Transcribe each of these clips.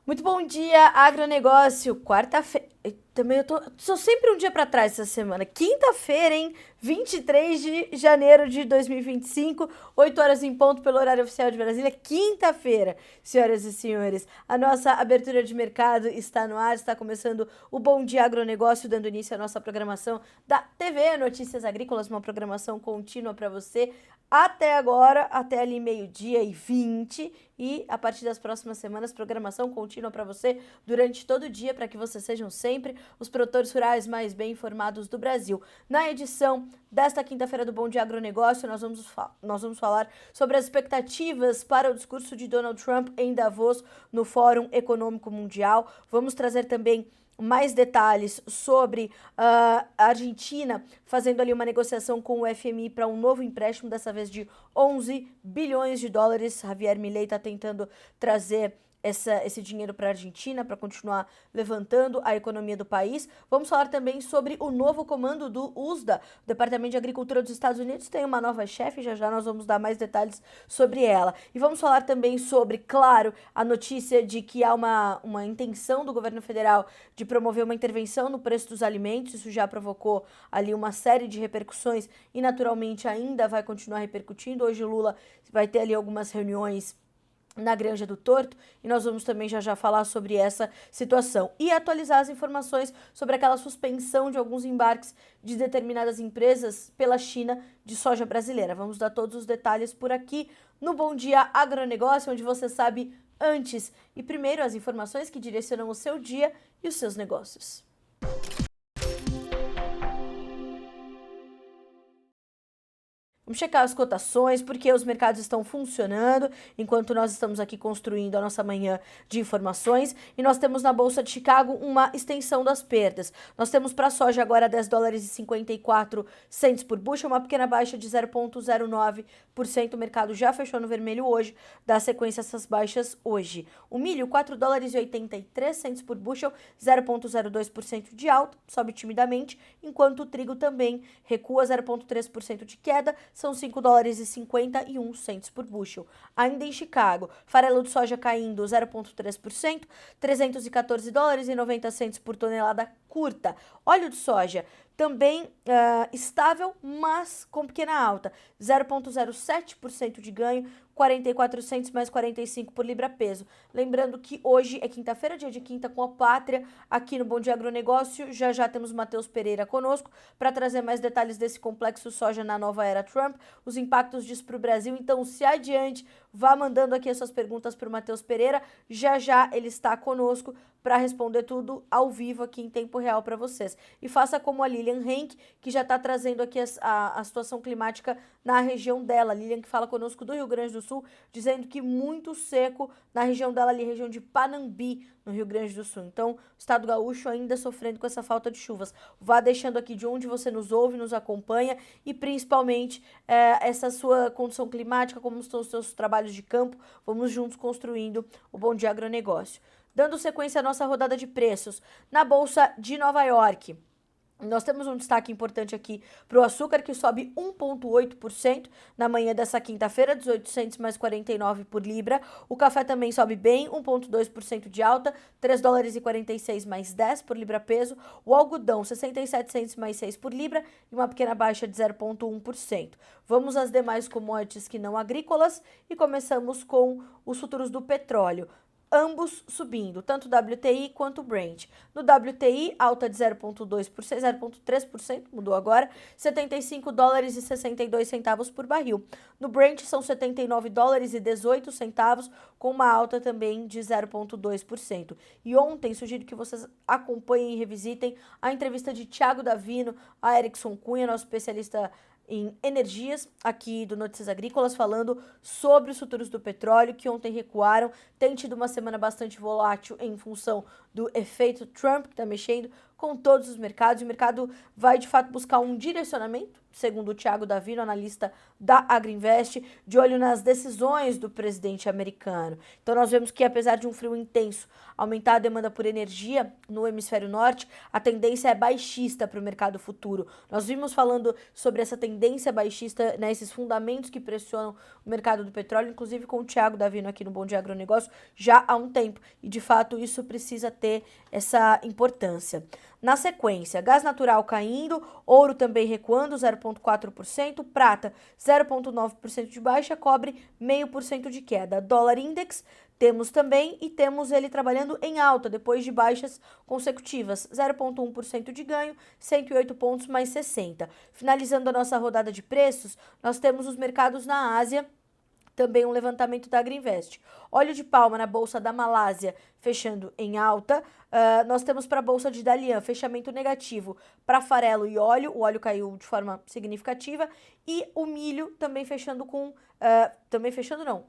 Muito bom dia, agronegócio. Quarta-feira. Também sou sempre um dia para trás essa semana. Quinta-feira, hein? 23 de janeiro de 2025, 8 horas em ponto pelo horário oficial de Brasília. Quinta-feira, senhoras e senhores. A nossa abertura de mercado está no ar, está começando o Bom Dia Agronegócio, dando início à nossa programação da TV Notícias Agrícolas, uma programação contínua para você até agora, até ali meio-dia e 20. E a partir das próximas semanas, programação contínua para você durante todo o dia, para que vocês sejam sempre os produtores rurais mais bem informados do Brasil. Na edição desta quinta-feira do Bom Dia Agronegócio, nós vamos falar sobre as expectativas para o discurso de Donald Trump em Davos, no Fórum Econômico Mundial. Vamos trazer também mais detalhes sobre a Argentina fazendo ali uma negociação com o FMI para um novo empréstimo, dessa vez de 11 bilhões de dólares. Javier Milei está tentando trazer esse dinheiro para a Argentina para continuar levantando a economia do país. Vamos falar também sobre o novo comando do USDA, o Departamento de Agricultura dos Estados Unidos. Tem uma nova chefe, já já nós vamos dar mais detalhes sobre ela. E vamos falar também sobre, claro, a notícia de que há uma intenção do governo federal de promover uma intervenção no preço dos alimentos. Isso já provocou ali uma série de repercussões e naturalmente ainda vai continuar repercutindo. Hoje o Lula vai ter ali algumas reuniões na Granja do Torto, e nós vamos também já falar sobre essa situação e atualizar as informações sobre aquela suspensão de alguns embarques de determinadas empresas pela China de soja brasileira. Vamos dar todos os detalhes por aqui no Bom Dia Agronegócio, onde você sabe antes e primeiro as informações que direcionam o seu dia e os seus negócios. Vamos checar as cotações, porque os mercados estão funcionando, enquanto nós estamos aqui construindo a nossa manhã de informações. E nós temos na Bolsa de Chicago uma extensão das perdas. Nós temos para a soja agora 10 dólares e 54 cents por bushel, uma pequena baixa de 0,09%. O mercado já fechou no vermelho hoje, dá sequência a essas baixas hoje. O milho, 4 dólares e 83 cents por bushel, 0,02% de alta, sobe timidamente, enquanto o trigo também recua 0,3% de queda, são 5 dólares e 51 cents por bushel. Ainda em Chicago, farelo de soja caindo 0,3%, 314 dólares e 90 cents por tonelada curta. Óleo de soja também estável, mas com pequena alta, 0,07% de ganho, 44 cents mais 45 por libra peso. Lembrando que hoje é quinta-feira, dia de quinta com a Pátria, aqui no Bom Dia Agronegócio. Já já temos Matheus Pereira conosco para trazer mais detalhes desse complexo soja na nova era Trump, os impactos disso para o Brasil. Então, se adiante, vá mandando aqui as suas perguntas para o Matheus Pereira. Já já ele está conosco para responder tudo ao vivo aqui em tempo real para vocês. E faça como a Lilian Henk, que já está trazendo aqui a situação climática na região dela. Lilian que fala conosco do Rio Grande do Sul, dizendo que muito seco na região dela ali, região de Panambi, no Rio Grande do Sul. Então, o estado gaúcho ainda sofrendo com essa falta de chuvas. Vá deixando aqui de onde você nos ouve, nos acompanha e principalmente essa sua condição climática, como estão os seus trabalhos de campo. Vamos juntos construindo o Bom Dia Agronegócio. Dando sequência à nossa rodada de preços, na Bolsa de Nova York, nós temos um destaque importante aqui para o açúcar, que sobe 1,8% na manhã dessa quinta-feira, 18 cents mais 49 por libra. O café também sobe bem, 1,2% de alta, 3 dólares e 46 mais 10 por libra peso. O algodão, 67 cents mais 6 por libra e uma pequena baixa de 0,1%. Vamos às demais commodities que não agrícolas e começamos com os futuros do petróleo. Ambos subindo, tanto o WTI quanto o Brent. No WTI, alta de 0,2%, 0,3%, mudou agora, 75 dólares e 62 centavos por barril. No Brent são 79 dólares e 18 centavos, com uma alta também de 0,2%. E ontem, sugiro que vocês acompanhem e revisitem a entrevista de Thiago Davino, a Erickson Cunha, nosso especialista em energias, aqui do Notícias Agrícolas, falando sobre os futuros do petróleo, que ontem recuaram. Tem tido uma semana bastante volátil em função do efeito Trump, que está mexendo com todos os mercados. O mercado vai, de fato, buscar um direcionamento, segundo o Thiago Davino, analista da Agrinvest, de olho nas decisões do presidente americano. Então, nós vemos que, apesar de um frio intenso aumentar a demanda por energia no hemisfério norte, a tendência é baixista para o mercado futuro. Nós vimos falando sobre essa tendência baixista, né, esses fundamentos que pressionam o mercado do petróleo, inclusive com o Thiago Davino aqui no Bom Dia Agronegócio, já há um tempo. E, de fato, isso precisa ter essa importância. Na sequência, gás natural caindo, ouro também recuando 0,4%, prata 0,9% de baixa, cobre 0,5% de queda. Dólar index temos também e temos ele trabalhando em alta depois de baixas consecutivas, 0,1% de ganho, 108 pontos mais 60. Finalizando a nossa rodada de preços, nós temos os mercados na Ásia, também um levantamento da Agrinvest. Óleo de palma na Bolsa da Malásia fechando em alta. Nós temos para a Bolsa de Dalian fechamento negativo para farelo e óleo. O óleo caiu de forma significativa. E o milho também fechando com...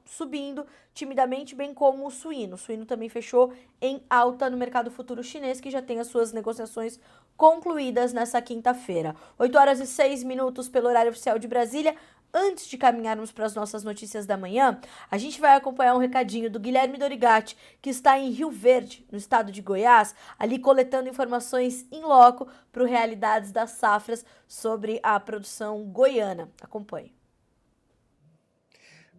subindo timidamente, bem como o suíno. O suíno também fechou em alta no mercado futuro chinês, que já tem as suas negociações concluídas nessa quinta-feira. 8h06 pelo horário oficial de Brasília. Antes de caminharmos para as nossas notícias da manhã, a gente vai acompanhar um recadinho do Guilherme Dorigatti, que está em Rio Verde, no estado de Goiás, ali coletando informações in loco para o Realidades das Safras sobre a produção goiana. Acompanhe.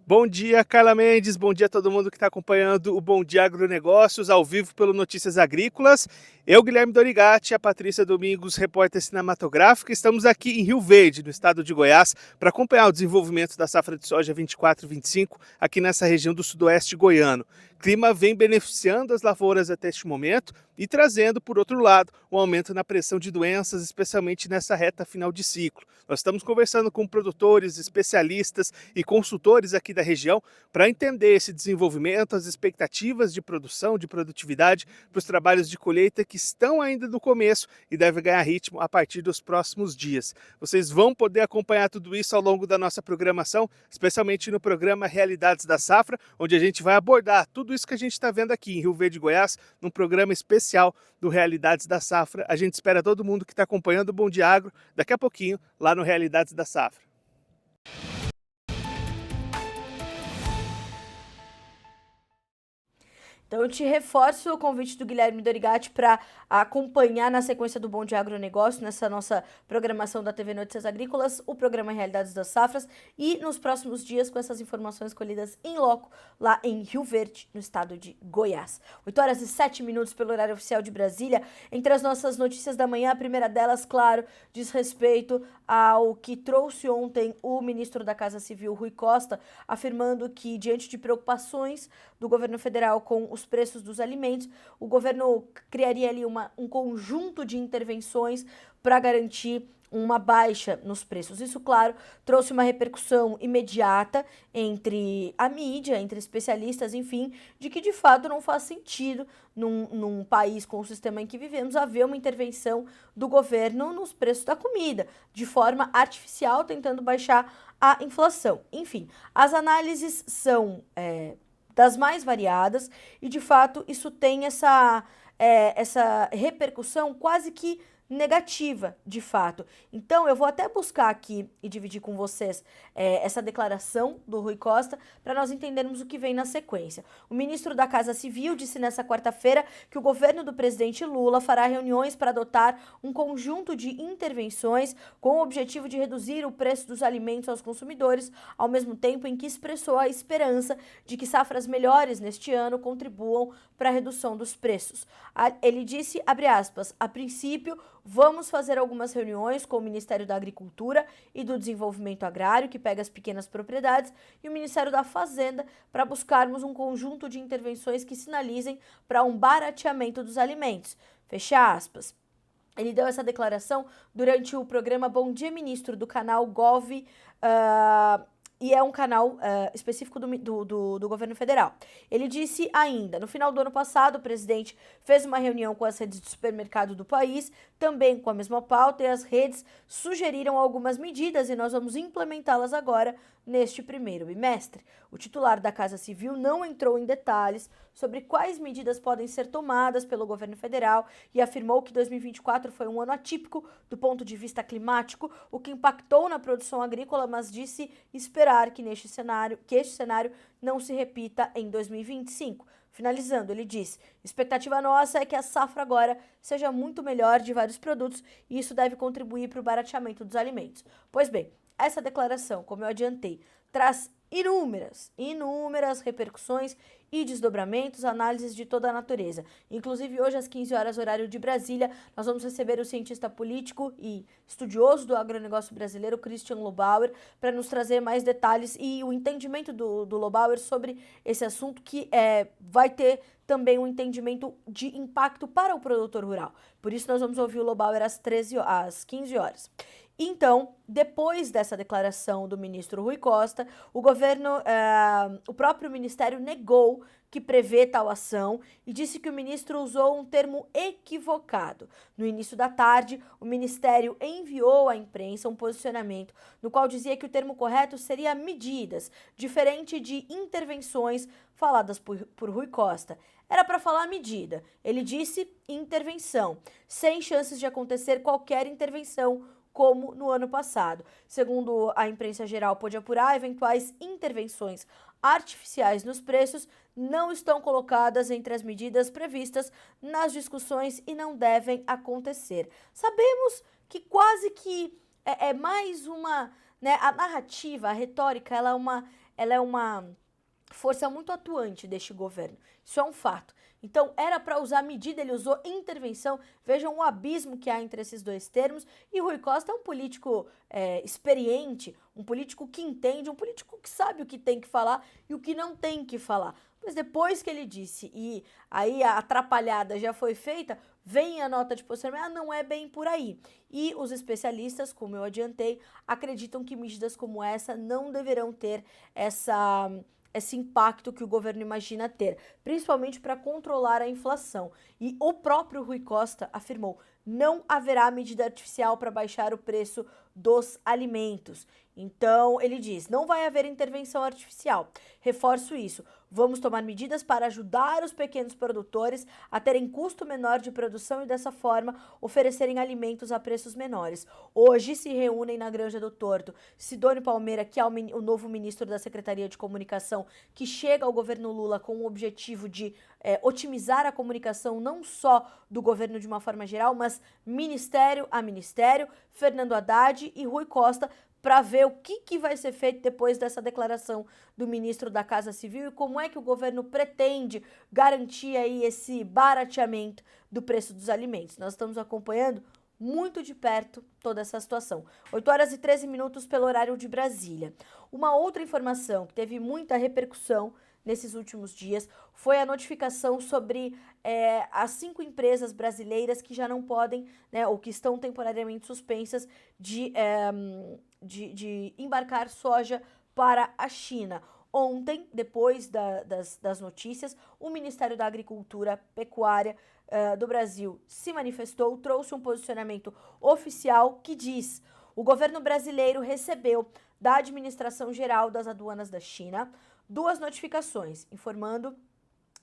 Bom dia, Carla Mendes, bom dia a todo mundo que está acompanhando o Bom Dia Agronegócios, ao vivo pelo Notícias Agrícolas. Eu, Guilherme Dorigatti, a Patrícia Domingos, repórter cinematográfica, estamos aqui em Rio Verde, no estado de Goiás, para acompanhar o desenvolvimento da safra de soja 24 e 25 aqui nessa região do sudoeste goiano. O clima vem beneficiando as lavouras até este momento e trazendo, por outro lado, um aumento na pressão de doenças, especialmente nessa reta final de ciclo. Nós estamos conversando com produtores, especialistas e consultores aqui da região para entender esse desenvolvimento, as expectativas de produção, de produtividade para os trabalhos de colheita que estão ainda no começo e devem ganhar ritmo a partir dos próximos dias. Vocês vão poder acompanhar tudo isso ao longo da nossa programação, especialmente no programa Realidades da Safra, onde a gente vai abordar tudo isso que a gente está vendo aqui em Rio Verde, Goiás, num programa especial do Realidades da Safra. A gente espera todo mundo que está acompanhando o Bom Dia Agro daqui a pouquinho lá no Realidades da Safra. Então eu te reforço o convite do Guilherme Dorigatti para acompanhar na sequência do Bom Dia Agronegócio, nessa nossa programação da TV Notícias Agrícolas, o programa Realidades das Safras, e nos próximos dias com essas informações colhidas em loco lá em Rio Verde, no estado de Goiás. 8h07 pelo horário oficial de Brasília. Entre as nossas notícias da manhã, a primeira delas, claro, diz respeito ao que trouxe ontem o ministro da Casa Civil, Rui Costa, afirmando que, diante de preocupações do governo federal com os preços dos alimentos, o governo criaria ali um conjunto de intervenções para garantir uma baixa nos preços. Isso, claro, trouxe uma repercussão imediata entre a mídia, entre especialistas, enfim, de que de fato não faz sentido num país com o sistema em que vivemos haver uma intervenção do governo nos preços da comida, de forma artificial, tentando baixar a inflação. Enfim, as análises são das mais variadas e, de fato, isso tem essa repercussão quase que negativa, de fato. Então, eu vou até buscar aqui e dividir com vocês essa declaração do Rui Costa para nós entendermos o que vem na sequência. O ministro da Casa Civil disse nessa quarta-feira que o governo do presidente Lula fará reuniões para adotar um conjunto de intervenções com o objetivo de reduzir o preço dos alimentos aos consumidores, ao mesmo tempo em que expressou a esperança de que safras melhores neste ano contribuam para a redução dos preços. Ele disse, abre aspas, a princípio, vamos fazer algumas reuniões com o Ministério da Agricultura e do Desenvolvimento Agrário, que pega as pequenas propriedades, e o Ministério da Fazenda, para buscarmos um conjunto de intervenções que sinalizem para um barateamento dos alimentos. Fecha aspas. Ele deu essa declaração durante o programa Bom Dia Ministro, do canal Gov, e é um canal específico do governo federal. Ele disse ainda, no final do ano passado, o presidente fez uma reunião com as redes de supermercado do país, também com a mesma pauta, e as redes sugeriram algumas medidas e nós vamos implementá-las agora neste primeiro bimestre. O titular da Casa Civil não entrou em detalhes sobre quais medidas podem ser tomadas pelo governo federal e afirmou que 2024 foi um ano atípico do ponto de vista climático, o que impactou na produção agrícola, mas disse esperar que este cenário não se repita em 2025. Finalizando, ele disse: expectativa nossa é que a safra agora seja muito melhor de vários produtos e isso deve contribuir para o barateamento dos alimentos. Pois bem, essa declaração, como eu adiantei, traz inúmeras repercussões e desdobramentos, análises de toda a natureza. Inclusive, hoje às 15 horas, horário de Brasília, nós vamos receber o cientista político e estudioso do agronegócio brasileiro, Christian Lobauer, para nos trazer mais detalhes e o entendimento do Lobauer sobre esse assunto, que vai ter também um entendimento de impacto para o produtor rural. Por isso, nós vamos ouvir o Lobauer às 15 horas. Então, depois dessa declaração do ministro Rui Costa, o próprio ministério negou que prevê tal ação e disse que o ministro usou um termo equivocado. No início da tarde, o ministério enviou à imprensa um posicionamento no qual dizia que o termo correto seria medidas, diferente de intervenções faladas por Rui Costa. Era para falar medida. Ele disse intervenção, sem chances de acontecer qualquer intervenção, como no ano passado. Segundo a imprensa geral pôde apurar, eventuais intervenções artificiais nos preços não estão colocadas entre as medidas previstas nas discussões e não devem acontecer. Sabemos que quase que é mais uma, né, a narrativa, a retórica, ela é uma força muito atuante deste governo. Isso é um fato. Então, era para usar medida, ele usou intervenção. Vejam o abismo que há entre esses dois termos. E Rui Costa é um político experiente, um político que entende, um político que sabe o que tem que falar e o que não tem que falar. Mas depois que ele disse, e aí a atrapalhada já foi feita, vem a nota de posicionamento, não é bem por aí. E os especialistas, como eu adiantei, acreditam que medidas como essa não deverão ter esse impacto que o governo imagina ter, principalmente para controlar a inflação. E o próprio Rui Costa afirmou: não haverá medida artificial para baixar o preço dos alimentos. Então, ele diz: não vai haver intervenção artificial. Reforço isso. Vamos tomar medidas para ajudar os pequenos produtores a terem custo menor de produção e, dessa forma, oferecerem alimentos a preços menores. Hoje se reúnem na Granja do Torto Sidônio Palmeira, que é o novo ministro da Secretaria de Comunicação, que chega ao governo Lula com o objetivo de otimizar a comunicação não só do governo de uma forma geral, mas ministério a ministério, Fernando Haddad e Rui Costa, para ver o que vai ser feito depois dessa declaração do ministro da Casa Civil e como é que o governo pretende garantir aí esse barateamento do preço dos alimentos. Nós estamos acompanhando muito de perto toda essa situação. 8 horas e 13 minutos pelo horário de Brasília. Uma outra informação que teve muita repercussão nesses últimos dias foi a notificação sobre as 5 empresas brasileiras que já não podem, né, ou que estão temporariamente suspensas de embarcar soja para a China. Ontem, depois das notícias, o Ministério da Agricultura, Pecuária do Brasil se manifestou, trouxe um posicionamento oficial que diz: o governo brasileiro recebeu da Administração Geral das Aduanas da China 2 notificações informando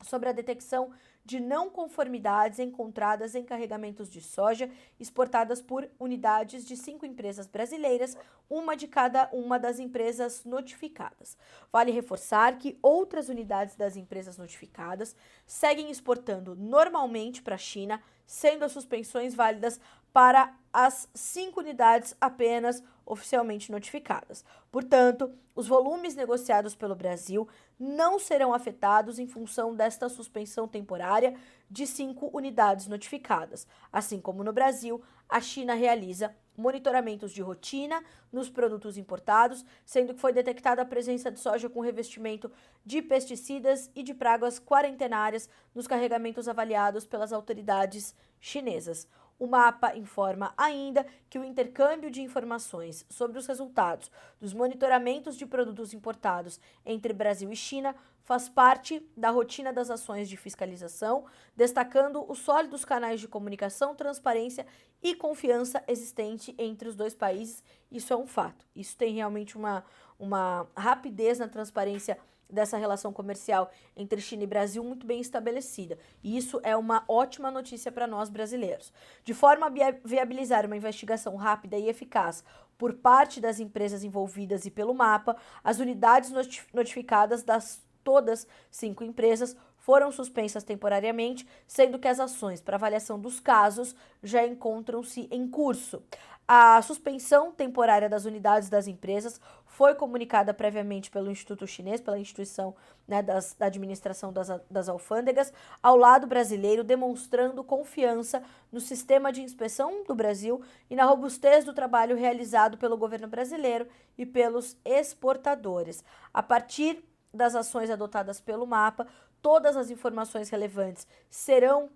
sobre a detecção de não conformidades encontradas em carregamentos de soja exportadas por unidades de 5 empresas brasileiras, uma de cada uma das empresas notificadas. Vale reforçar que outras unidades das empresas notificadas seguem exportando normalmente para a China, sendo as suspensões válidas para as 5 unidades apenas oficialmente notificadas. Portanto, os volumes negociados pelo Brasil não serão afetados em função desta suspensão temporária de 5 unidades notificadas. Assim como no Brasil, a China realiza monitoramentos de rotina nos produtos importados, sendo que foi detectada a presença de soja com revestimento de pesticidas e de pragas quarentenárias nos carregamentos avaliados pelas autoridades chinesas. O mapa informa ainda que o intercâmbio de informações sobre os resultados dos monitoramentos de produtos importados entre Brasil e China faz parte da rotina das ações de fiscalização, destacando os sólidos canais de comunicação, transparência e confiança existente entre os dois países. Isso é um fato. Isso tem realmente uma rapidez na transparência dessa relação comercial entre China e Brasil muito bem estabelecida. E isso é uma ótima notícia para nós brasileiros. De forma a viabilizar uma investigação rápida e eficaz por parte das empresas envolvidas e pelo mapa, as unidades notificadas das todas 5 empresas foram suspensas temporariamente, sendo que as ações para avaliação dos casos já encontram-se em curso. A suspensão temporária das unidades das empresas foi comunicada previamente pelo Instituto Chinês, pela instituição, né, da administração das alfândegas, ao lado brasileiro, demonstrando confiança no sistema de inspeção do Brasil e na robustez do trabalho realizado pelo governo brasileiro e pelos exportadores. A partir das ações adotadas pelo mapa, todas as informações relevantes serão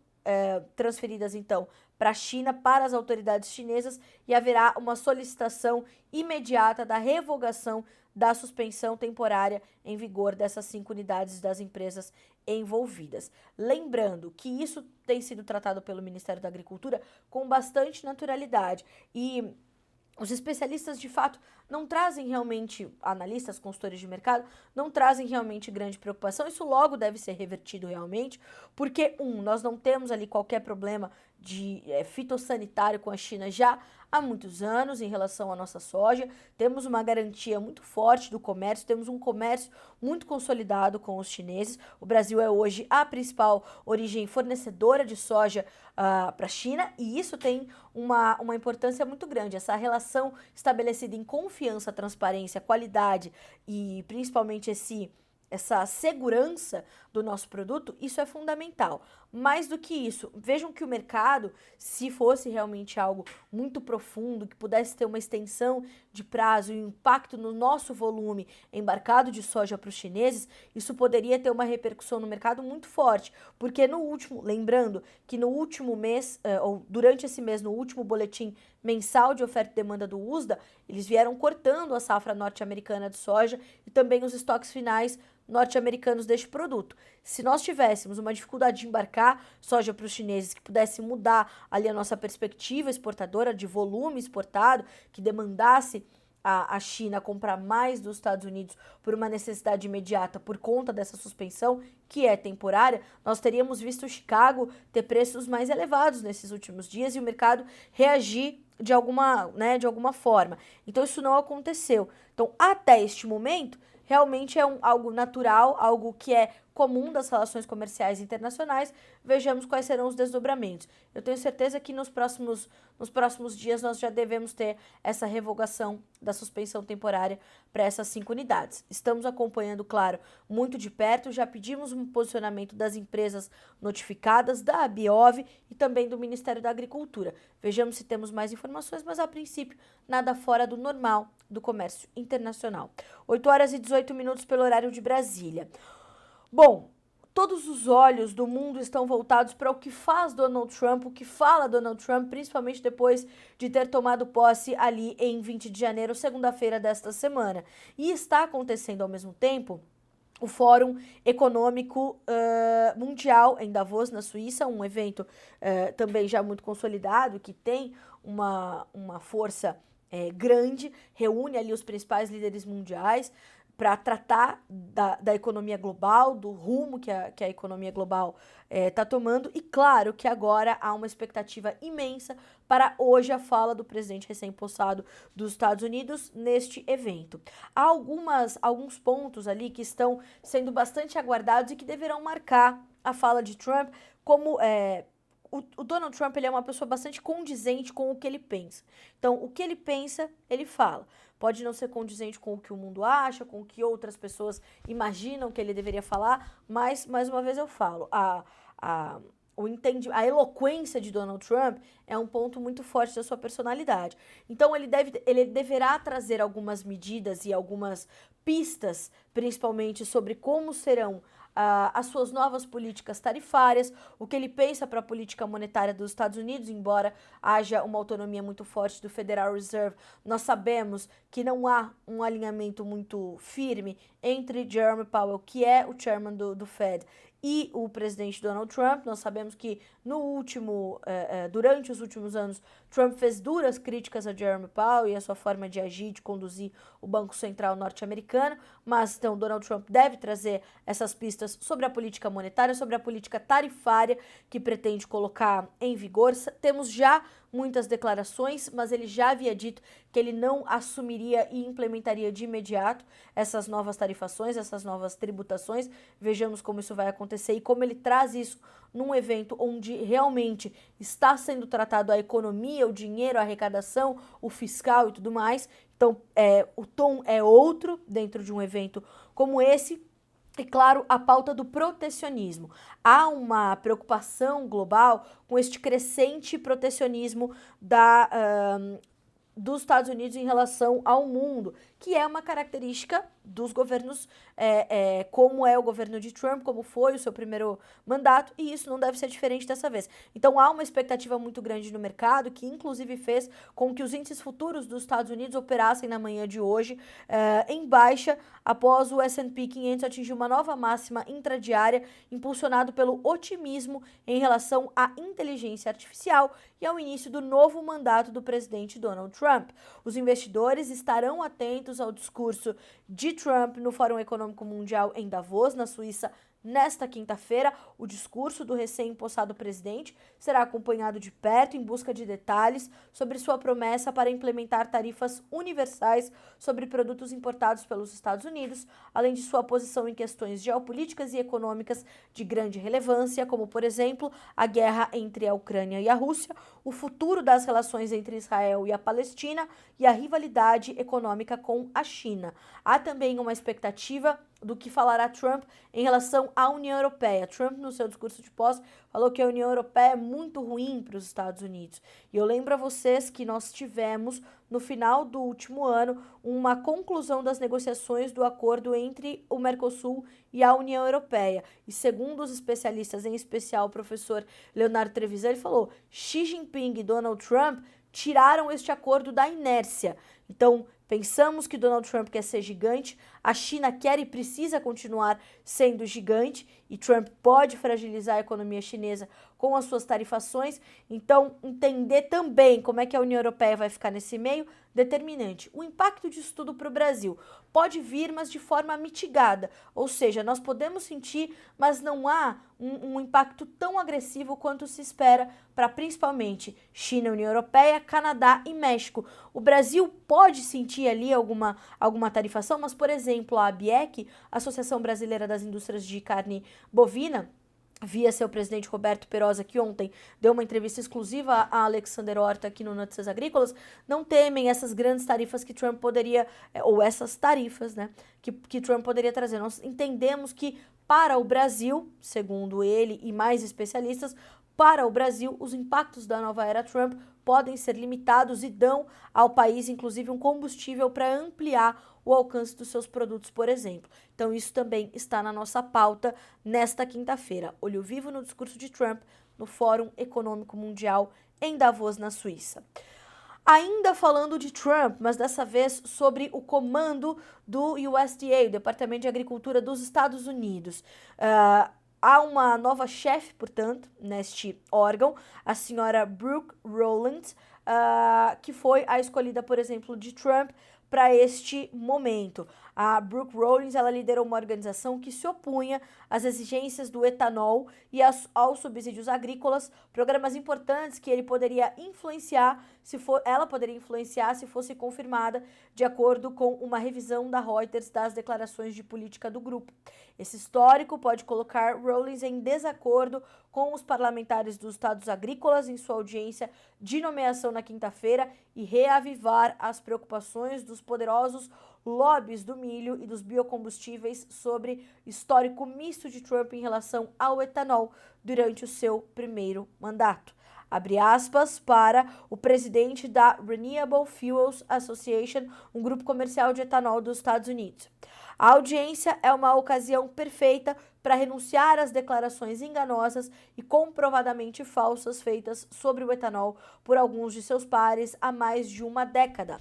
transferidas, então, para a China, para as autoridades chinesas, e haverá uma solicitação imediata da revogação da suspensão temporária em vigor dessas 5 unidades das empresas envolvidas. Lembrando que isso tem sido tratado pelo Ministério da Agricultura com bastante naturalidade e os especialistas, de fato, não trazem realmente, analistas, consultores de mercado, não trazem realmente grande preocupação. Isso logo deve ser revertido realmente, porque, nós não temos ali qualquer problema de fitossanitário com a China já há muitos anos em relação à nossa soja. Temos uma garantia muito forte do comércio, temos um comércio muito consolidado com os chineses. O Brasil é hoje a principal origem fornecedora de soja para a China, e isso tem uma importância muito grande. Essa relação estabelecida em confiança, transparência, qualidade e principalmente essa segurança do nosso produto, isso é fundamental. Mais do que isso, vejam que o mercado, se fosse realmente algo muito profundo, que pudesse ter uma extensão de prazo e um impacto no nosso volume embarcado de soja para os chineses, isso poderia ter uma repercussão no mercado muito forte, porque lembrando que no último mês, ou durante esse mês, no último boletim mensal de oferta e demanda do USDA, eles vieram cortando a safra norte-americana de soja e também os estoques finais norte-americanos deste produto. Se nós tivéssemos uma dificuldade de embarcar soja para os chineses, que pudesse mudar ali a nossa perspectiva exportadora de volume exportado, que demandasse a China comprar mais dos Estados Unidos por uma necessidade imediata por conta dessa suspensão, que é temporária, nós teríamos visto Chicago ter preços mais elevados nesses últimos dias e o mercado reagir de alguma forma. Então isso não aconteceu. Então, até este momento, realmente é algo natural, algo que é comum das relações comerciais internacionais. Vejamos quais serão os desdobramentos. Eu tenho certeza que nos próximos dias nós já devemos ter essa revogação da suspensão temporária para essas 5 unidades. Estamos acompanhando, claro, muito de perto, já pedimos um posicionamento das empresas notificadas, da ABIOV e também do Ministério da Agricultura. Vejamos se temos mais informações, mas a princípio nada fora do normal do comércio internacional. 8h18 pelo horário de Brasília. Bom, todos os olhos do mundo estão voltados para o que faz Donald Trump, o que fala Donald Trump, principalmente depois de ter tomado posse ali em 20 de janeiro, segunda-feira desta semana. E está acontecendo ao mesmo tempo o Fórum Econômico Mundial em Davos, na Suíça, um evento também já muito consolidado, que tem uma força grande, reúne ali os principais líderes mundiais para tratar da economia global, do rumo que a economia global está tomando. E claro que agora há uma expectativa imensa para hoje a fala do presidente recém-possado dos Estados Unidos neste evento. Há alguns pontos ali que estão sendo bastante aguardados e que deverão marcar a fala de Trump, como o Donald Trump, ele é uma pessoa bastante condizente com o que ele pensa. Então, o que ele pensa, ele fala. Pode não ser condizente com o que o mundo acha, com o que outras pessoas imaginam que ele deveria falar, mas, mais uma vez eu falo, a eloquência de Donald Trump é um ponto muito forte da sua personalidade. Então, ele deverá trazer algumas medidas e algumas pistas, principalmente sobre como serão as suas novas políticas tarifárias, o que ele pensa para a política monetária dos Estados Unidos, embora haja uma autonomia muito forte do Federal Reserve. Nós sabemos que não há um alinhamento muito firme entre Jerome Powell, que é o chairman do Fed, e o presidente Donald Trump. Nós sabemos que durante os últimos anos, Trump fez duras críticas a Jerome Powell e a sua forma de agir, de conduzir o Banco Central norte-americano, mas então Donald Trump deve trazer essas pistas sobre a política monetária, sobre a política tarifária que pretende colocar em vigor. Temos já muitas declarações, mas ele já havia dito que ele não assumiria e implementaria de imediato essas novas tarifações, essas novas tributações. Vejamos como isso vai acontecer e como ele traz isso num evento onde realmente está sendo tratado a economia, o dinheiro, a arrecadação, o fiscal e tudo mais. Então, o tom é outro dentro de um evento como esse. E, claro, a pauta do protecionismo. Há uma preocupação global com este crescente protecionismo dos Estados Unidos em relação ao mundo, que é uma característica dos governos, como é o governo de Trump, como foi o seu primeiro mandato, e isso não deve ser diferente dessa vez. Então há uma expectativa muito grande no mercado, que inclusive fez com que os índices futuros dos Estados Unidos operassem na manhã de hoje em baixa, após o S&P 500 atingir uma nova máxima intradiária, impulsionado pelo otimismo em relação à inteligência artificial e ao início do novo mandato do presidente Donald Trump. Os investidores estarão atentos ao discurso de Trump no Fórum Econômico Mundial em Davos, na Suíça, nesta quinta-feira. O discurso do recém-impossado presidente será acompanhado de perto em busca de detalhes sobre sua promessa para implementar tarifas universais sobre produtos importados pelos Estados Unidos, além de sua posição em questões geopolíticas e econômicas de grande relevância, como, por exemplo, a guerra entre a Ucrânia e a Rússia, o futuro das relações entre Israel e a Palestina e a rivalidade econômica com a China. Há também uma expectativa do que falará Trump em relação à União Europeia. Trump, no seu discurso de posse, falou que a União Europeia é muito ruim para os Estados Unidos. E eu lembro a vocês que nós tivemos, no final do último ano, uma conclusão das negociações do acordo entre o Mercosul e a União Europeia. E segundo os especialistas, em especial o professor Leonardo Trevisan, ele falou: Xi Jinping e Donald Trump tiraram este acordo da inércia. Então, pensamos que Donald Trump quer ser gigante, a China quer e precisa continuar sendo gigante, e Trump pode fragilizar a economia chinesa com as suas tarifações. Então, entender também como é que a União Europeia vai ficar nesse meio, determinante. O impacto disso tudo para o Brasil pode vir, mas de forma mitigada, ou seja, nós podemos sentir, mas não há um impacto tão agressivo quanto se espera para principalmente China, União Europeia, Canadá e México. O Brasil pode sentir ali alguma tarifação, mas, por exemplo, a ABIEC, Associação Brasileira das Indústrias de Carne Bovina, via seu presidente Roberto Perosa, que ontem deu uma entrevista exclusiva a Alexander Horta aqui no Notícias Agrícolas, não temem essas grandes tarifas que Trump poderia, ou essas tarifas, né, que Trump poderia trazer. Nós entendemos que para o Brasil, segundo ele e mais especialistas, para o Brasil, os impactos da nova era Trump podem ser limitados e dão ao país, inclusive, um combustível para ampliar o alcance dos seus produtos, por exemplo. Então, isso também está na nossa pauta nesta quinta-feira. Olho vivo no discurso de Trump no Fórum Econômico Mundial em Davos, na Suíça. Ainda falando de Trump, mas dessa vez sobre o comando do USDA, o Departamento de Agricultura dos Estados Unidos. Há uma nova chefe, portanto, neste órgão, a senhora Brooke Rowland, que foi a escolhida, por exemplo, de Trump para este momento. A Brooke Rowland, ela liderou uma organização que se opunha às exigências do etanol e aos subsídios agrícolas, programas importantes que ela poderia influenciar se fosse confirmada, de acordo com uma revisão da Reuters das declarações de política do grupo. Esse histórico pode colocar Rowland em desacordo com os parlamentares dos estados agrícolas em sua audiência de nomeação na quinta-feira e reavivar as preocupações dos poderosos lobbies do milho e dos biocombustíveis sobre histórico misto de Trump em relação ao etanol durante o seu primeiro mandato. Abre aspas para o presidente da Renewable Fuels Association, um grupo comercial de etanol dos Estados Unidos. A audiência é uma ocasião perfeita para renunciar às declarações enganosas e comprovadamente falsas feitas sobre o etanol por alguns de seus pares há mais de uma década.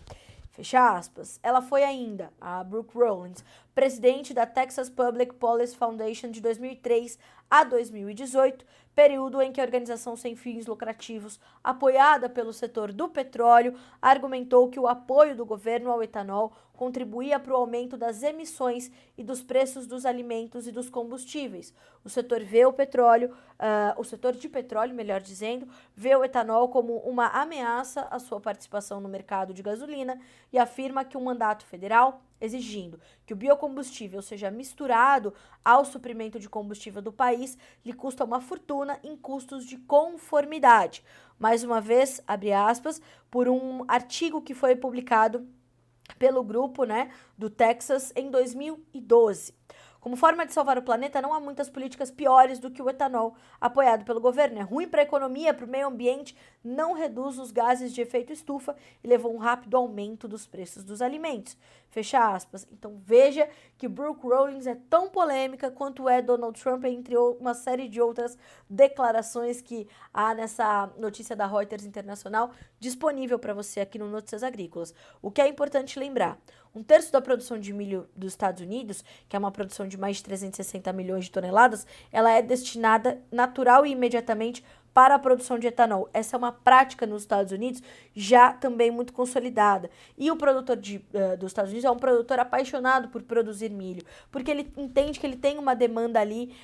Fecha aspas. Ela foi ainda, a Brooke Rollins, presidente da Texas Public Policy Foundation de 2003 a 2018, período em que a organização sem fins lucrativos, apoiada pelo setor do petróleo, argumentou que o apoio do governo ao etanol contribuía para o aumento das emissões e dos preços dos alimentos e dos combustíveis. O setor vê o petróleo, o setor de petróleo, melhor dizendo, vê o etanol como uma ameaça à sua participação no mercado de gasolina e afirma que um mandato federal exigindo que o biocombustível seja misturado ao suprimento de combustível do país lhe custa uma fortuna em custos de conformidade. Mais uma vez, abre aspas, por um artigo que foi publicado pelo grupo, do Texas em 2012. Como forma de salvar o planeta, não há muitas políticas piores do que o etanol apoiado pelo governo. É ruim para a economia, para o meio ambiente, não reduz os gases de efeito estufa e levou a um rápido aumento dos preços dos alimentos. Fecha aspas. Então veja que Brooke Rollins é tão polêmica quanto é Donald Trump, entre uma série de outras declarações que há nessa notícia da Reuters Internacional disponível para você aqui no Notícias Agrícolas. O que é importante lembrar, 1/3 da produção de milho dos Estados Unidos, que é uma produção de mais de 360 milhões de toneladas, ela é destinada natural e imediatamente para a produção de etanol. Essa é uma prática nos Estados Unidos já também muito consolidada. E o produtor dos Estados Unidos é um produtor apaixonado por produzir milho, porque ele entende que ele tem uma demanda ali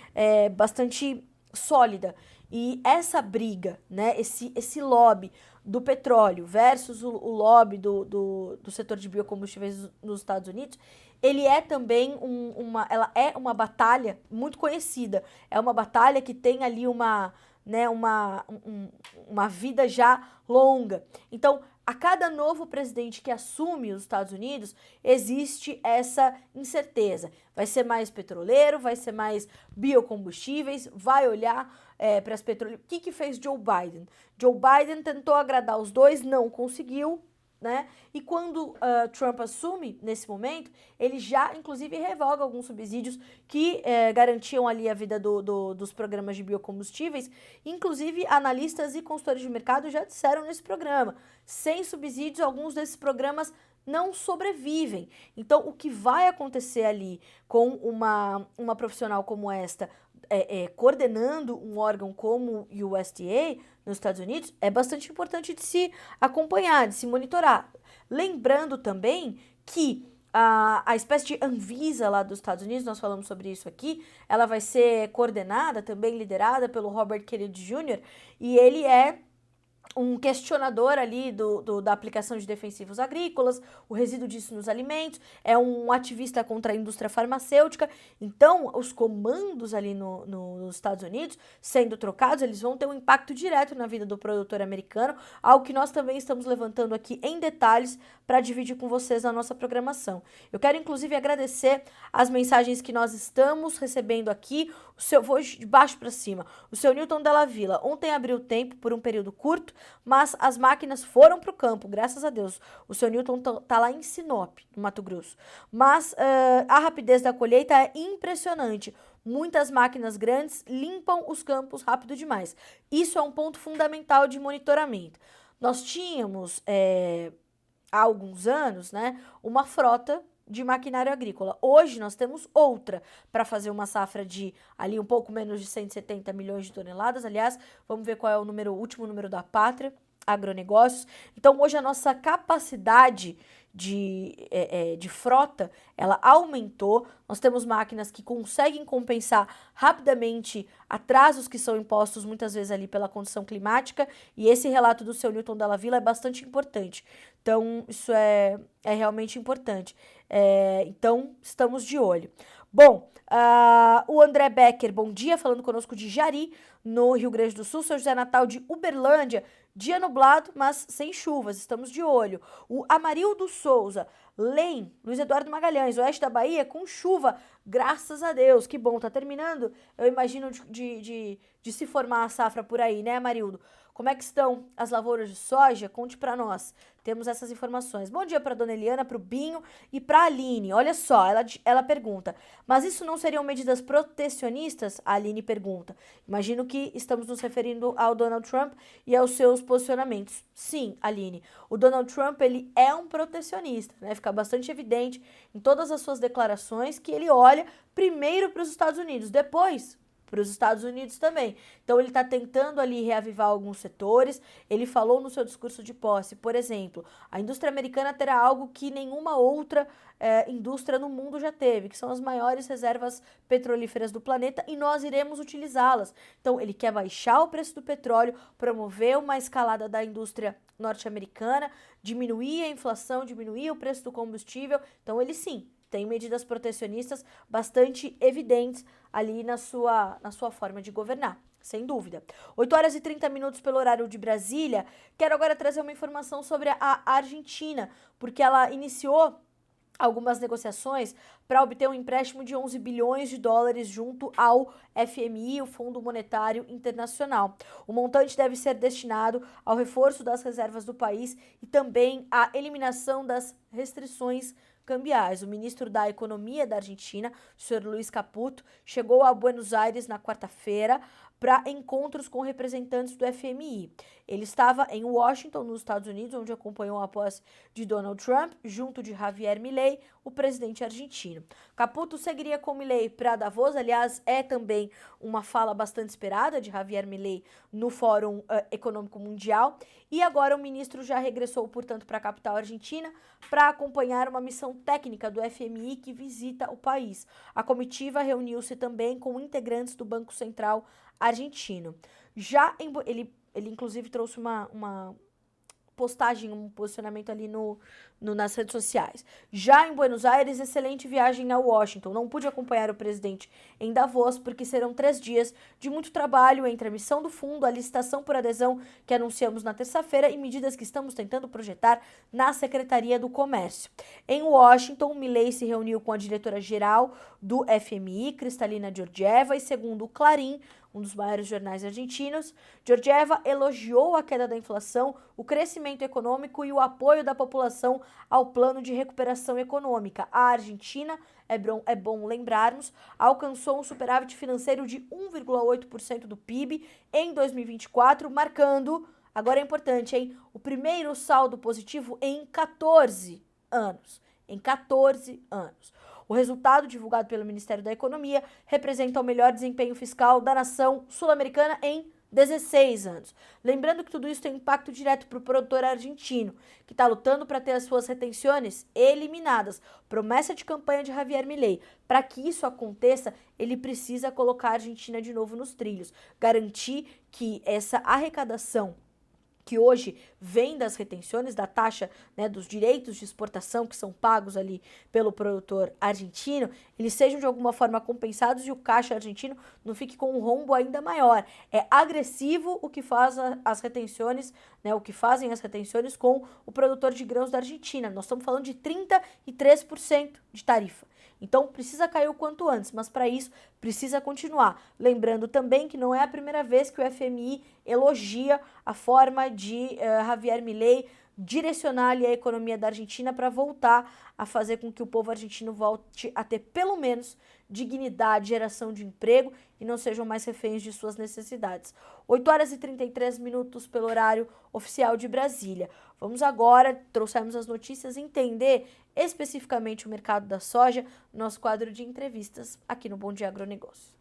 bastante sólida. E essa briga, esse lobby do petróleo versus o lobby do setor de biocombustíveis nos Estados Unidos, ele é também uma batalha muito conhecida. É uma batalha que tem ali uma vida já longa. Então, a cada novo presidente que assume os Estados Unidos, existe essa incerteza. Vai ser mais petroleiro, vai ser mais biocombustíveis, vai olhar para as petroleiras. O que fez Joe Biden? Joe Biden tentou agradar os dois, não conseguiu, E quando Trump assume, nesse momento, ele já, inclusive, revoga alguns subsídios que garantiam ali a vida dos programas de biocombustíveis. Inclusive, analistas e consultores de mercado já disseram nesse programa, sem subsídios, alguns desses programas não sobrevivem. Então, o que vai acontecer ali com uma profissional como esta, coordenando um órgão como o USDA nos Estados Unidos, é bastante importante de se acompanhar, de se monitorar. Lembrando também que a espécie de Anvisa lá dos Estados Unidos, nós falamos sobre isso aqui, ela vai ser coordenada, também liderada pelo Robert Kennedy Jr., e ele é um questionador ali da aplicação de defensivos agrícolas, o resíduo disso nos alimentos, é um ativista contra a indústria farmacêutica. Então, os comandos ali nos Estados Unidos, sendo trocados, eles vão ter um impacto direto na vida do produtor americano, algo que nós também estamos levantando aqui em detalhes para dividir com vocês na nossa programação. Eu quero, inclusive, agradecer as mensagens que nós estamos recebendo aqui. Vou de baixo para cima. O seu Newton Della Villa ontem abriu o tempo por um período curto, mas as máquinas foram para o campo, graças a Deus. O seu Newton tá lá em Sinop, no Mato Grosso. Mas a rapidez da colheita é impressionante. Muitas máquinas grandes limpam os campos rápido demais. Isso é um ponto fundamental de monitoramento. Nós tínhamos, há alguns anos, uma frota de maquinário agrícola. Hoje nós temos outra para fazer uma safra de ali um pouco menos de 170 milhões de toneladas. Aliás, vamos ver qual é o último número da Pátria, agronegócios. Então, hoje a nossa capacidade de frota, ela aumentou. Nós temos máquinas que conseguem compensar rapidamente atrasos que são impostos muitas vezes ali pela condição climática, e esse relato do seu Newton Della Villa é bastante importante. Então, isso é realmente importante. Então, estamos de olho. Bom, o André Becker, bom dia, falando conosco de Jari, no Rio Grande do Sul. Seu José Natal de Uberlândia, dia nublado, mas sem chuvas, estamos de olho. O Amarildo Souza, Lem, Luiz Eduardo Magalhães, oeste da Bahia, com chuva, graças a Deus, que bom, tá terminando, eu imagino de de se formar a safra por aí, né, Marildo? Como é que estão as lavouras de soja? Conte para nós. Temos essas informações. Bom dia para dona Eliana, para o Binho e para a Aline. Olha só, ela pergunta, mas isso não seriam medidas protecionistas? A Aline pergunta. Imagino que estamos nos referindo ao Donald Trump e aos seus posicionamentos. Sim, Aline, o Donald Trump, ele é um protecionista, né? Fica bastante evidente em todas as suas declarações que ele olha primeiro para os Estados Unidos, depois para os Estados Unidos também. Então ele está tentando ali reavivar alguns setores. Ele falou no seu discurso de posse, por exemplo, a indústria americana terá algo que nenhuma outra indústria no mundo já teve, que são as maiores reservas petrolíferas do planeta e nós iremos utilizá-las. Então ele quer baixar o preço do petróleo, promover uma escalada da indústria norte-americana, diminuir a inflação, diminuir o preço do combustível. Então ele sim tem medidas protecionistas bastante evidentes ali na sua forma de governar, sem dúvida. 8 horas e 30 minutos pelo horário de Brasília. Quero agora trazer uma informação sobre a Argentina, porque ela iniciou algumas negociações para obter um empréstimo de 11 bilhões de dólares junto ao FMI, o Fundo Monetário Internacional. O montante deve ser destinado ao reforço das reservas do país e também à eliminação das restrições cambiais. O ministro da Economia da Argentina, o senhor Luiz Caputo, chegou a Buenos Aires na quarta-feira para encontros com representantes do FMI. Ele estava em Washington, nos Estados Unidos, onde acompanhou a posse de Donald Trump, junto de Javier Milei, o presidente argentino. Caputo seguiria com Milei para Davos, aliás, é também uma fala bastante esperada de Javier Milei no Fórum Econômico Mundial. E agora o ministro já regressou, portanto, para a capital argentina para acompanhar uma missão técnica do FMI que visita o país. A comitiva reuniu-se também com integrantes do Banco Central argentino. Ele inclusive trouxe uma postagem, um posicionamento ali nas redes sociais. Já em Buenos Aires, excelente viagem a Washington. Não pude acompanhar o presidente em Davos, porque serão 3 dias de muito trabalho entre a missão do fundo, a licitação por adesão que anunciamos na terça-feira e medidas que estamos tentando projetar na Secretaria do Comércio. Em Washington, Milei se reuniu com a diretora-geral do FMI, Kristalina Georgieva, e segundo o Clarín, um dos maiores jornais argentinos, Georgieva elogiou a queda da inflação, o crescimento econômico e o apoio da população ao plano de recuperação econômica. A Argentina, é bom lembrarmos, alcançou um superávit financeiro de 1,8% do PIB em 2024, marcando, agora é importante, hein, o primeiro saldo positivo em 14 anos. Em 14 anos. O resultado, divulgado pelo Ministério da Economia, representa o melhor desempenho fiscal da nação sul-americana em 16 anos. Lembrando que tudo isso tem impacto direto para o produtor argentino, que está lutando para ter as suas retenções eliminadas. Promessa de campanha de Javier Milei. Para que isso aconteça, ele precisa colocar a Argentina de novo nos trilhos, garantir que essa arrecadação que hoje vem das retenções, da taxa, né, dos direitos de exportação que são pagos ali pelo produtor argentino, eles sejam de alguma forma compensados e o caixa argentino não fique com um rombo ainda maior. É agressivo o que faz as retenções, né, o que fazem as retenções com o produtor de grãos da Argentina. Nós estamos falando de 33% de tarifa. Então, precisa cair o quanto antes, mas para isso precisa continuar. Lembrando também que não é a primeira vez que o FMI elogia a forma de Javier Milei direcionar ali a economia da Argentina para voltar a fazer com que o povo argentino volte a ter pelo menos dignidade, geração de emprego e não sejam mais reféns de suas necessidades. 8 horas e 33 minutos pelo horário oficial de Brasília. Vamos agora, trouxemos as notícias, entender especificamente o mercado da soja, nosso quadro de entrevistas aqui no Bom Dia Agronegócio.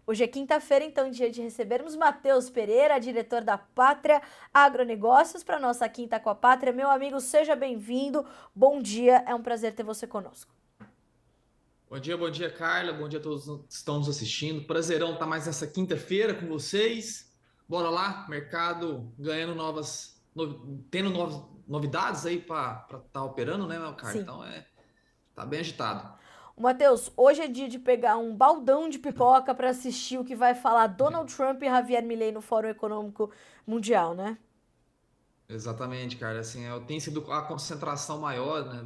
Hoje é quinta-feira, então dia de recebermos Matheus Pereira, diretor da Pátria Agronegócios, para nossa Quinta com a Pátria. Meu amigo, seja bem-vindo. Bom dia, é um prazer ter você conosco. Bom dia, Carla. Bom dia a todos que estão nos assistindo. Prazerão estar mais nessa quinta-feira com vocês. Bora lá, mercado ganhando tendo novas novidades aí para estar operando, né, meu Carla? Sim. Então tá bem agitado. Matheus, hoje é dia de pegar um baldão de pipoca para assistir o que vai falar Donald Trump e Javier Milei no Fórum Econômico Mundial, né? Exatamente, cara. Assim, tem sido a concentração maior, né,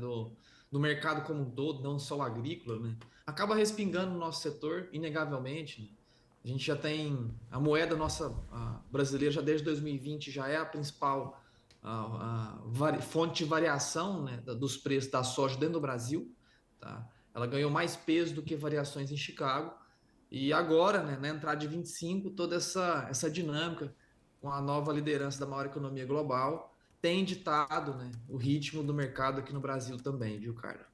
do mercado como um todo, não só o agrícola, né, acaba respingando no nosso setor, inegavelmente, né? A gente já tem a moeda nossa brasileira, já desde 2020, já é a principal fonte de variação, né, dos preços da soja dentro do Brasil. Tá? Ela ganhou mais peso do que variações em Chicago. E agora, né, na entrada de 25, toda essa dinâmica com a nova liderança da maior economia global tem ditado, né, o ritmo do mercado aqui no Brasil também, viu, Carla?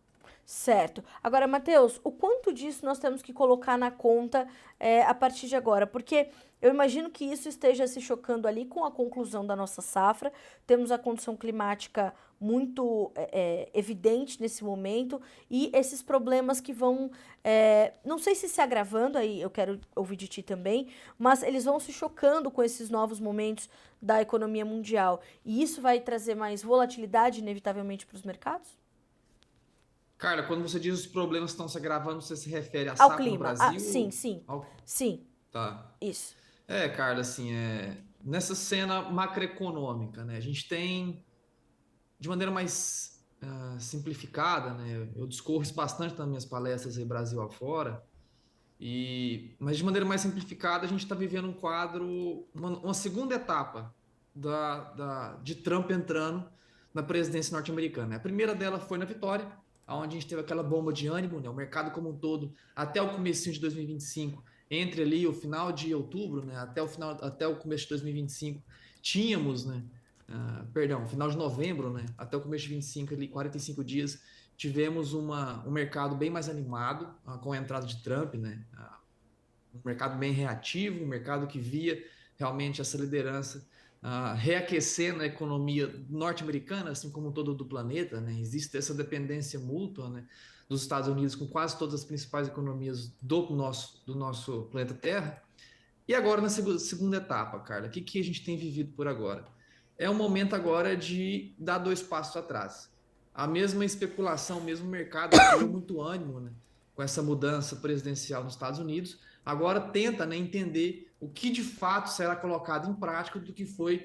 Certo. Agora, Matheus, o quanto disso nós temos que colocar na conta a partir de agora? Porque eu imagino que isso esteja se chocando ali com a conclusão da nossa safra. Temos a condição climática muito evidente nesse momento e esses problemas que vão, não sei se agravando, aí eu quero ouvir de ti também, mas eles vão se chocando com esses novos momentos da economia mundial. E isso vai trazer mais volatilidade, inevitavelmente, para os mercados? Carla, quando você diz os problemas estão se agravando, você se refere à Ao safra no clima. Ah, Brasil? sim, sim. Sim, Tá. isso. Carla, assim, nessa cena macroeconômica, né, a gente tem, de maneira mais simplificada, né, eu discorro isso bastante nas minhas palestras aí Brasil afora, mas de maneira mais simplificada, a gente está vivendo um quadro, uma segunda etapa de Trump entrando na presidência norte-americana. A primeira dela foi na vitória, onde a gente teve aquela bomba de ânimo, né? O mercado como um todo, até o começo de 2025, entre ali o final de outubro, né? Até o começo de 2025, tínhamos, né? Perdão, final de novembro, né? Até o começo de 25, ali, 45 dias, tivemos um mercado bem mais animado com a entrada de Trump, né? Um mercado bem reativo, um mercado que via realmente essa liderança reaquecendo a economia norte-americana, assim como todo do planeta, né? Existe essa dependência mútua, né, dos Estados Unidos com quase todas as principais economias do nosso planeta Terra. E agora, na segunda etapa, Carla, o que a gente tem vivido por agora? É um momento agora de dar dois passos atrás. A mesma especulação, o mesmo mercado que criou muito ânimo, né, com essa mudança presidencial nos Estados Unidos, agora tenta, né, entender o que de fato será colocado em prática do que foi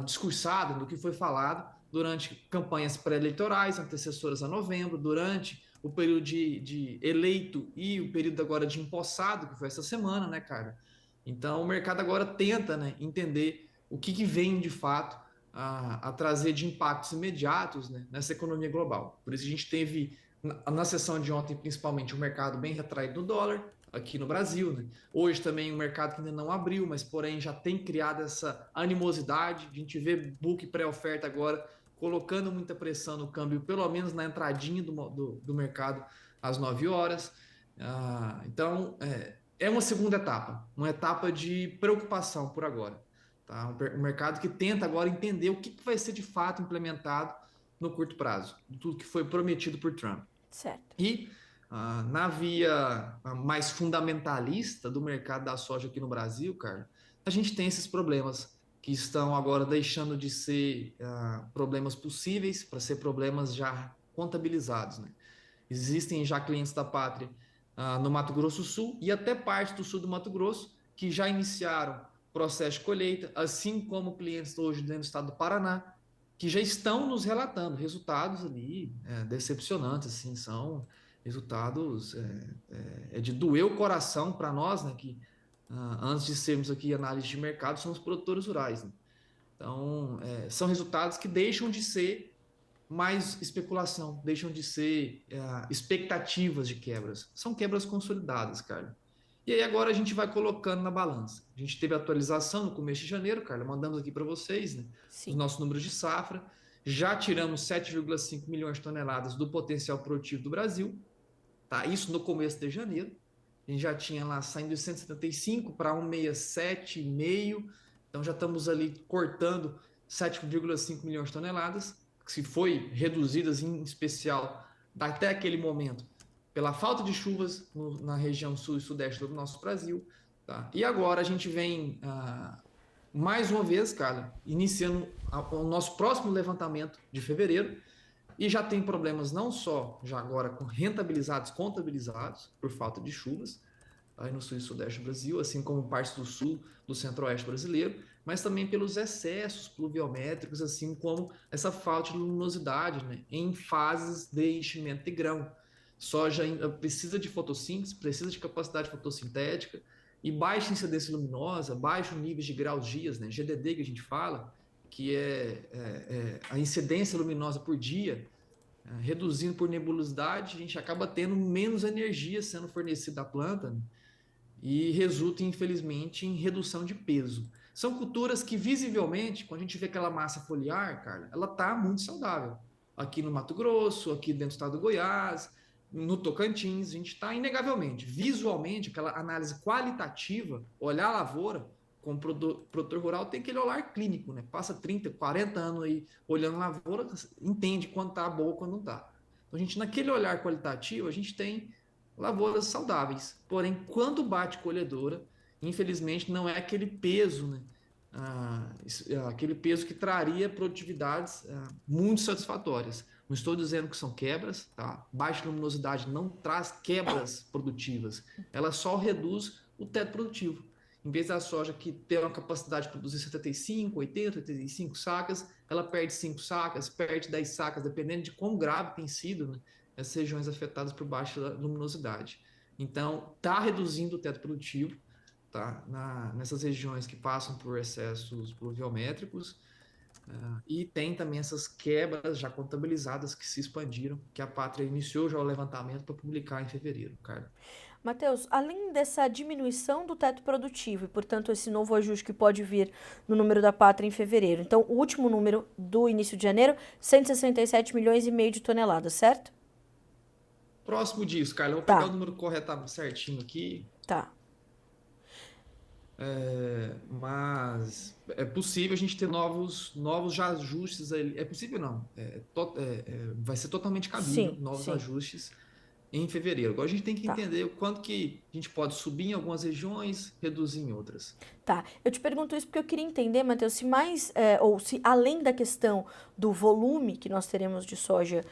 discursado, do que foi falado durante campanhas pré-eleitorais, antecessoras a novembro, durante o período de eleito e o período agora de empossado, que foi essa semana, né, cara? Então, o mercado agora tenta, né, entender o que vem de fato a trazer de impactos imediatos, né, nessa economia global. Por isso, a gente teve, na sessão de ontem, principalmente, o mercado bem retraído no dólar, aqui no Brasil. Né? Hoje também um mercado que ainda não abriu, mas porém já tem criado essa animosidade. A gente vê book pré-oferta agora colocando muita pressão no câmbio, pelo menos na entradinha do mercado às 9 horas. Então, é uma segunda etapa, uma etapa de preocupação por agora. Tá? Um mercado que tenta agora entender o que vai ser de fato implementado no curto prazo, de tudo que foi prometido por Trump. Certo. E na via mais fundamentalista do mercado da soja aqui no Brasil, cara, a gente tem esses problemas que estão agora deixando de ser problemas possíveis para ser problemas já contabilizados. Né? Existem já clientes da Pátria no Mato Grosso do Sul e até parte do sul do Mato Grosso que já iniciaram processo de colheita, assim como clientes hoje dentro do estado do Paraná, que já estão nos relatando resultados ali decepcionantes, assim, são resultados de doer o coração para nós, né, que antes de sermos aqui análise de mercado, somos produtores rurais. Né? Então, são resultados que deixam de ser mais especulação, deixam de ser expectativas de quebras. São quebras consolidadas, Carla. E aí agora a gente vai colocando na balança. A gente teve atualização no começo de janeiro, Carla, mandamos aqui para vocês, né, os Sim. nossos números de safra. Já tiramos 7,5 milhões de toneladas do potencial produtivo do Brasil, tá? Isso no começo de janeiro. A gente já tinha lá saindo de 175 para 167,5. Então já estamos ali cortando 7,5 milhões de toneladas, que foi reduzidas em especial até aquele momento pela falta de chuvas na região sul e sudeste do nosso Brasil. Tá? E agora a gente vem, mais uma vez, cara, iniciando o nosso próximo levantamento de fevereiro, e já tem problemas não só já agora com rentabilizados, contabilizados por falta de chuvas, aí no sul e sudeste do Brasil, assim como partes do sul, do centro-oeste brasileiro, mas também pelos excessos pluviométricos, assim como essa falta de luminosidade, né, em fases de enchimento de grão. Soja precisa de fotossíntese, precisa de capacidade fotossintética, e baixa incidência luminosa, baixo nível de graus dias, né, GDD que a gente fala, que é a incidência luminosa por dia, reduzindo por nebulosidade, a gente acaba tendo menos energia sendo fornecida à planta, né, e resulta, infelizmente, em redução de peso. São culturas que, visivelmente, quando a gente vê aquela massa foliar, Carla, ela está muito saudável. Aqui no Mato Grosso, aqui dentro do estado do Goiás, no Tocantins, a gente está inegavelmente, visualmente, aquela análise qualitativa, olhar a lavoura, como produtor rural tem aquele olhar clínico, né? Passa 30, 40 anos aí olhando a lavoura, entende quando está boa, quando não está. Então, a gente, naquele olhar qualitativo, a gente tem lavouras saudáveis. Porém, quando bate colhedora, infelizmente não é aquele peso, né? Aquele peso que traria produtividades muito satisfatórias. Não estou dizendo que são quebras, tá? Baixa luminosidade não traz quebras produtivas, ela só reduz o teto produtivo. Em vez da soja que tem uma capacidade de produzir 75, 80, 85 sacas, ela perde 5 sacas, perde 10 sacas, dependendo de quão grave tem sido, né, as regiões afetadas por baixa luminosidade. Então, está reduzindo o teto produtivo, tá? Nessas regiões que passam por excessos pluviométricos, e tem também essas quebras já contabilizadas que se expandiram, que a Pátria iniciou já o levantamento para publicar em fevereiro, Carlos. Matheus, além dessa diminuição do teto produtivo e, portanto, esse novo ajuste que pode vir no número da Pátria em fevereiro, então, o último número do início de janeiro, 167 milhões e meio de toneladas, certo? Próximo disso, Carlos, eu vou pegar o Tá, número correto certinho aqui, tá. mas é possível a gente ter novos já ajustes ali. É possível não, vai ser totalmente cabível Sim, novos sim, ajustes em fevereiro. Agora a gente tem que tá. entender o quanto que a gente pode subir em algumas regiões, reduzir em outras. Tá, eu te pergunto isso porque eu queria entender, Matheus, se mais, ou se além da questão do volume que nós teremos de soja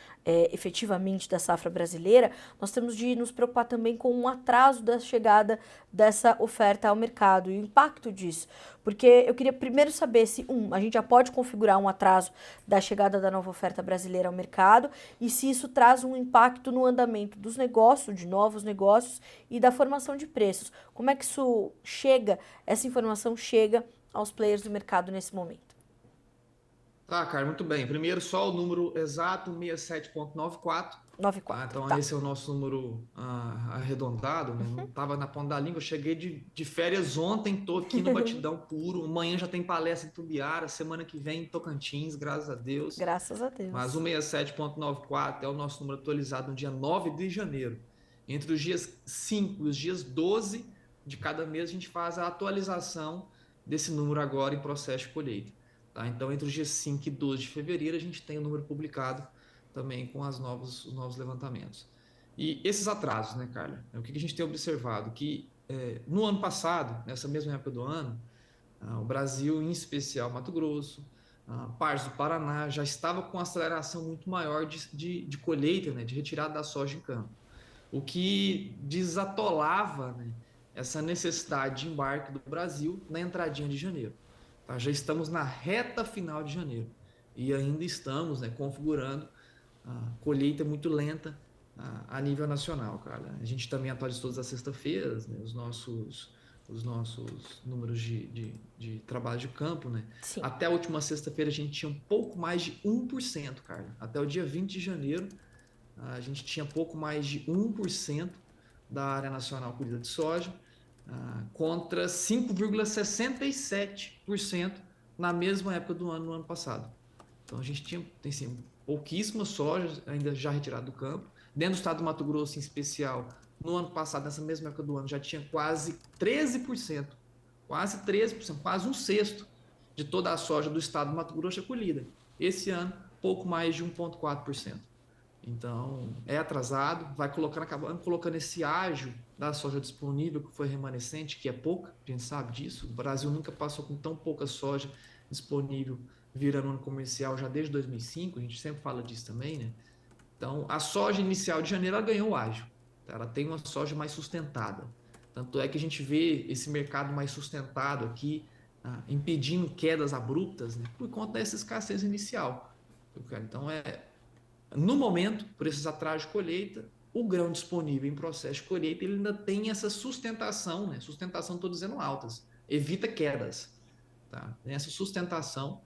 efetivamente da safra brasileira, nós temos de nos preocupar também com um atraso da chegada dessa oferta ao mercado e o impacto disso. Porque eu queria primeiro saber se, a gente já pode configurar um atraso da chegada da nova oferta brasileira ao mercado e se isso traz um impacto no andamento dos negócios, de novos negócios e da formação de preços. Como é que isso chega, essa informação chega aos players do mercado nesse momento? Tá, cara, muito bem. Primeiro, só o número exato, 67,94. Tá? 94, Então, tá. esse é o nosso número arredondado, né? Não estava na ponta da língua. Eu cheguei de férias ontem, estou aqui no Batidão Puro. Amanhã já tem palestra em Tumbiara, semana que vem em Tocantins, graças a Deus. Graças a Mas Deus. o 67,94 é o nosso número atualizado no dia 9 de janeiro. Entre os dias 5 e os dias 12 de cada mês, a gente faz a atualização desse número agora em processo de colheita. Tá? Então, entre os dias 5 e 12 de fevereiro, a gente tem o número publicado também com os novos levantamentos. E esses atrasos, né, Carla? O que a gente tem observado? Que no ano passado, nessa mesma época do ano, o Brasil, em especial Mato Grosso, partes do Paraná, já estava com aceleração muito maior de colheita, né, de retirada da soja em campo, o que desatolava, né, essa necessidade de embarque do Brasil na entradinha de janeiro. Tá? Já estamos na reta final de janeiro e ainda estamos, né, configurando a colheita muito lenta a nível nacional, cara. A gente também atualiza todas as sextas-feiras, né, os nossos números de trabalho de campo, né? Sim. Até a última sexta-feira a gente tinha um pouco mais de 1%, cara. Até o dia 20 de janeiro a gente tinha pouco mais de 1% da área nacional colhida de soja, contra 5,67% na mesma época do ano, no ano passado. Então a gente tem sim, pouquíssima soja ainda já retirada do campo. Dentro do estado do Mato Grosso, em especial, no ano passado, nessa mesma época do ano, já tinha quase 13%, quase um sexto de toda a soja do estado do Mato Grosso colhida. Esse ano, pouco mais de 1,4%. Então, é atrasado, vai acabando colocando esse ágio da soja disponível, que foi remanescente, que é pouca, a gente sabe disso. O Brasil nunca passou com tão pouca soja disponível virando ano comercial já desde 2005, a gente sempre fala disso também, né? Então, a soja inicial de janeiro, ela ganhou ágio, tá? Ela tem uma soja mais sustentada. Tanto é que a gente vê esse mercado mais sustentado aqui impedindo quedas abruptas, né, por conta dessa escassez inicial. Então, no momento, por esses atrasos de colheita, o grão disponível em processo de colheita ele ainda tem essa sustentação, né? Sustentação, estou dizendo altas, evita quedas, tá? Tem essa sustentação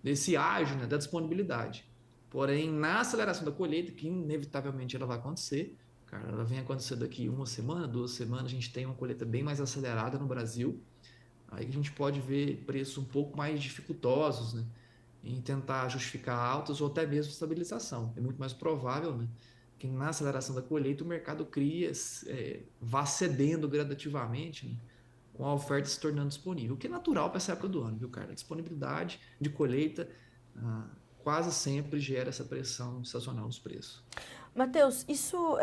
desse ágio, né, da disponibilidade. Porém, na aceleração da colheita, que inevitavelmente ela vai acontecer, cara, ela vem acontecer daqui 1 semana, 2 semanas, a gente tem uma colheita bem mais acelerada no Brasil, aí a gente pode ver preços um pouco mais dificultosos, né, em tentar justificar altas ou até mesmo estabilização. É muito mais provável, né, que na aceleração da colheita o mercado vá cedendo gradativamente, né, com a oferta se tornando disponível, o que é natural para essa época do ano, viu, cara? A disponibilidade de colheita quase sempre gera essa pressão estacional nos preços. Matheus, isso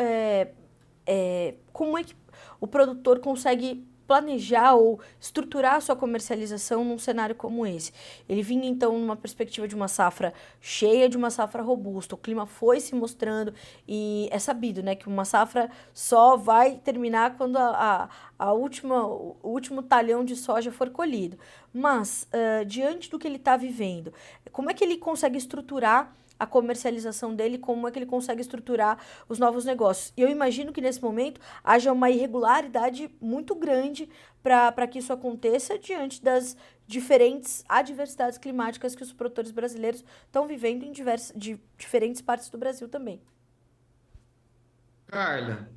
como é que o produtor consegue planejar ou estruturar a sua comercialização num cenário como esse? Ele vinha então numa perspectiva de uma safra cheia, de uma safra robusta. O clima foi se mostrando e é sabido, né, que uma safra só vai terminar quando o último talhão de soja for colhido. Mas, diante do que ele está vivendo, como é que ele consegue estruturar a comercialização dele, como é que ele consegue estruturar os novos negócios? E eu imagino que nesse momento haja uma irregularidade muito grande para que isso aconteça diante das diferentes adversidades climáticas que os produtores brasileiros estão vivendo em diferentes partes do Brasil também. Carla,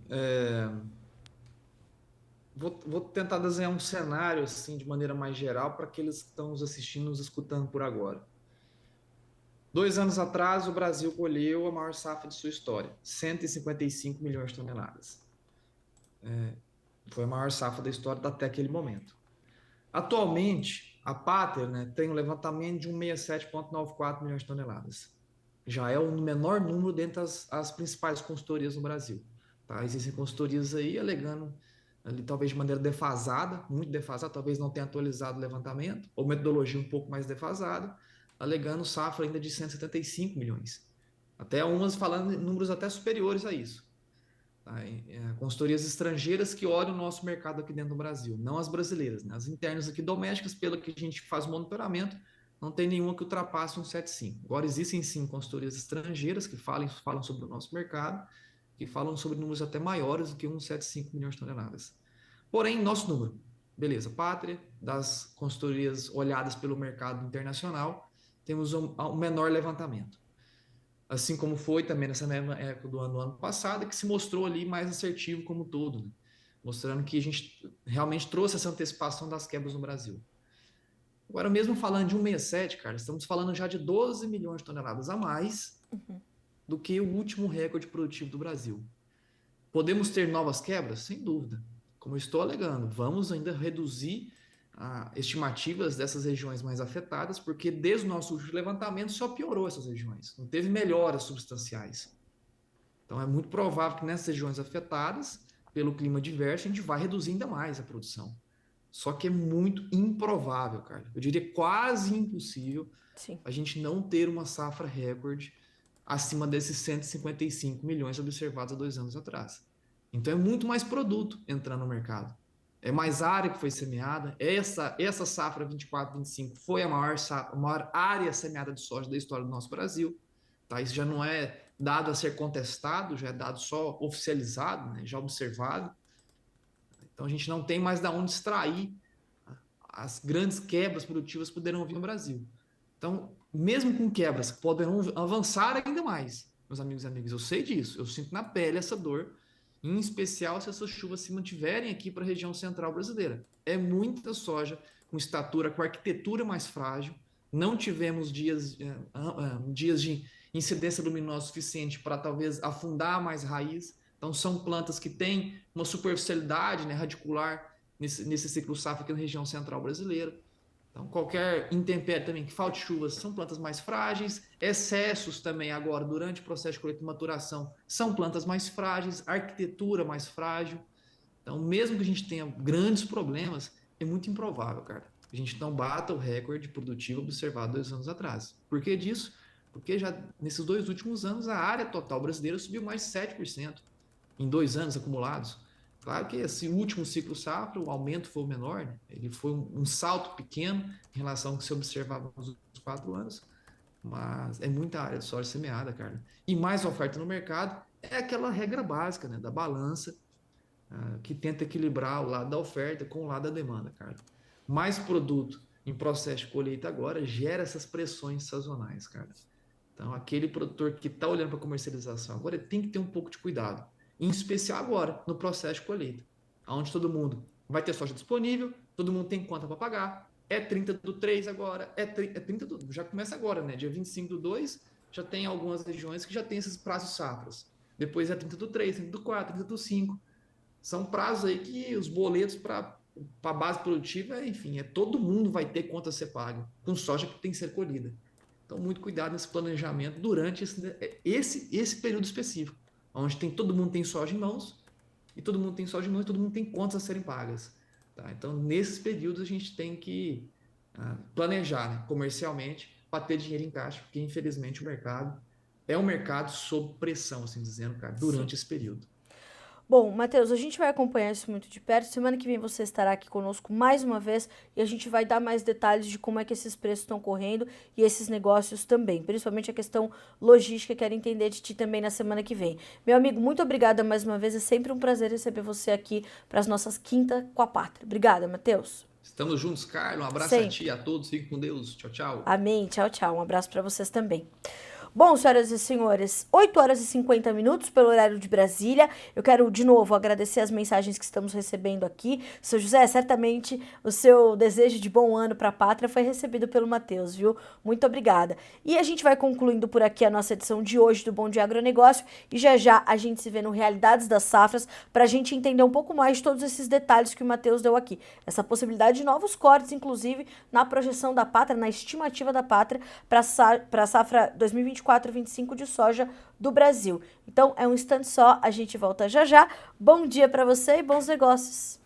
vou tentar desenhar um cenário assim de maneira mais geral para aqueles que estão nos assistindo, nos escutando por agora. 2 anos atrás, o Brasil colheu a maior safra de sua história, 155 milhões de toneladas. Foi a maior safra da história até aquele momento. Atualmente, a Pátria, né, tem um levantamento de 167,94 milhões de toneladas. Já é o menor número dentre as principais consultorias no Brasil. Tá? Existem consultorias aí alegando, ali, talvez de maneira defasada, muito defasada, talvez não tenha atualizado o levantamento, ou metodologia um pouco mais defasada, alegando safra ainda de 175 milhões. Até umas falando em números até superiores a isso. Tá? Consultorias estrangeiras que olham o nosso mercado aqui dentro do Brasil, não as brasileiras, né? As internas aqui domésticas, pelo que a gente faz o monitoramento, não tem nenhuma que ultrapasse um 175. Agora, existem sim consultorias estrangeiras que falam sobre o nosso mercado, que falam sobre números até maiores do que 175 milhões de toneladas. Porém, nosso número, beleza, Pátria, das consultorias olhadas pelo mercado internacional, temos um menor levantamento. Assim como foi também nessa mesma época do ano passado, que se mostrou ali mais assertivo como um todo, né? Mostrando que a gente realmente trouxe essa antecipação das quebras no Brasil. Agora, mesmo falando de 167, cara, estamos falando já de 12 milhões de toneladas a mais do que o último recorde produtivo do Brasil. Podemos ter novas quebras? Sem dúvida. Como eu estou alegando, vamos ainda reduzir estimativas dessas regiões mais afetadas, porque desde o nosso último levantamento só piorou essas regiões, não teve melhoras substanciais. Então é muito provável que nessas regiões afetadas, pelo clima adverso, a gente vai reduzir ainda mais a produção. Só que é muito improvável, cara. Eu diria quase impossível Sim. a gente não ter uma safra recorde acima desses 155 milhões observados há 2 anos atrás. Então é muito mais produto entrando no mercado. É mais área que foi semeada. Essa safra 24-25 foi a maior área semeada de soja da história do nosso Brasil. Tá? Isso já não é dado a ser contestado, já é dado só oficializado, né? Já observado. Então a gente não tem mais de onde extrair as grandes quebras produtivas que poderão vir no Brasil. Então, mesmo com quebras que poderão avançar ainda mais, meus amigos e amigas, eu sei disso, eu sinto na pele essa dor, em especial se essas chuvas se mantiverem aqui para a região central brasileira. É muita soja com estatura, com arquitetura mais frágil, não tivemos dias de incidência luminosa suficiente para talvez afundar mais raiz, então são plantas que têm uma superficialidade, né, radicular nesse ciclo safra aqui na região central brasileira. Então, qualquer intempérie também que falte chuvas são plantas mais frágeis, excessos também agora durante o processo de colheita e maturação são plantas mais frágeis, arquitetura mais frágil. Então, mesmo que a gente tenha grandes problemas, é muito improvável, cara, a gente não bata o recorde produtivo observado 2 anos atrás. Por que disso? Porque já nesses 2 últimos anos a área total brasileira subiu mais de 7% em 2 anos acumulados. Claro que esse último ciclo safra, o aumento foi o menor, né? Ele foi um salto pequeno em relação ao que se observava nos últimos 4 anos, mas é muita área de soja semeada, cara. E mais oferta no mercado é aquela regra básica, né, da balança, que tenta equilibrar o lado da oferta com o lado da demanda, cara. Mais produto em processo de colheita agora gera essas pressões sazonais, cara. Então, aquele produtor que está olhando para a comercialização agora ele tem que ter um pouco de cuidado, em especial agora, no processo de colheita, onde todo mundo vai ter soja disponível, todo mundo tem conta para pagar, é 30 do 3 agora, é 30 do, já começa agora, né? Dia 25 do 2, já tem algumas regiões que já tem esses prazos safras. Depois é 30 do 3, 30 do 4, 30 do 5. São prazos aí que os boletos para a base produtiva, enfim, todo mundo vai ter conta a ser paga, com soja que tem que ser colhida. Então, muito cuidado nesse planejamento durante esse período específico, onde todo mundo tem soja em mãos, e todo mundo tem soja em mãos e todo mundo tem contas a serem pagas. Tá? Então, nesses períodos, a gente tem que planejar, né, comercialmente para ter dinheiro em caixa, porque infelizmente o mercado é um mercado sob pressão, assim dizendo, cara, durante esse período. Bom, Matheus, a gente vai acompanhar isso muito de perto. Semana que vem você estará aqui conosco mais uma vez e a gente vai dar mais detalhes de como é que esses preços estão correndo e esses negócios também, principalmente a questão logística. Quero entender de ti também na semana que vem. Meu amigo, muito obrigada mais uma vez. É sempre um prazer receber você aqui para as nossas Quinta com a Pátria. Obrigada, Matheus. Estamos juntos, Carlos. Um abraço a ti, Sempre. a todos. Fiquem com Deus. Tchau, tchau. Amém. Tchau, tchau. Um abraço para vocês também. Bom, senhoras e senhores, 8 horas e 50 minutos pelo horário de Brasília. Eu quero, de novo, agradecer as mensagens que estamos recebendo aqui. Seu José, certamente o seu desejo de bom ano para a pátria foi recebido pelo Matheus, viu? Muito obrigada. E a gente vai concluindo por aqui a nossa edição de hoje do Bom Dia Agronegócio e já a gente se vê no Realidades das Safras para a gente entender um pouco mais de todos esses detalhes que o Matheus deu aqui. Essa possibilidade de novos cortes, inclusive, na projeção da pátria, na estimativa da pátria para a safra 2024-25 de soja do Brasil. Então, é um instante só, a gente volta já. Bom dia para você e bons negócios!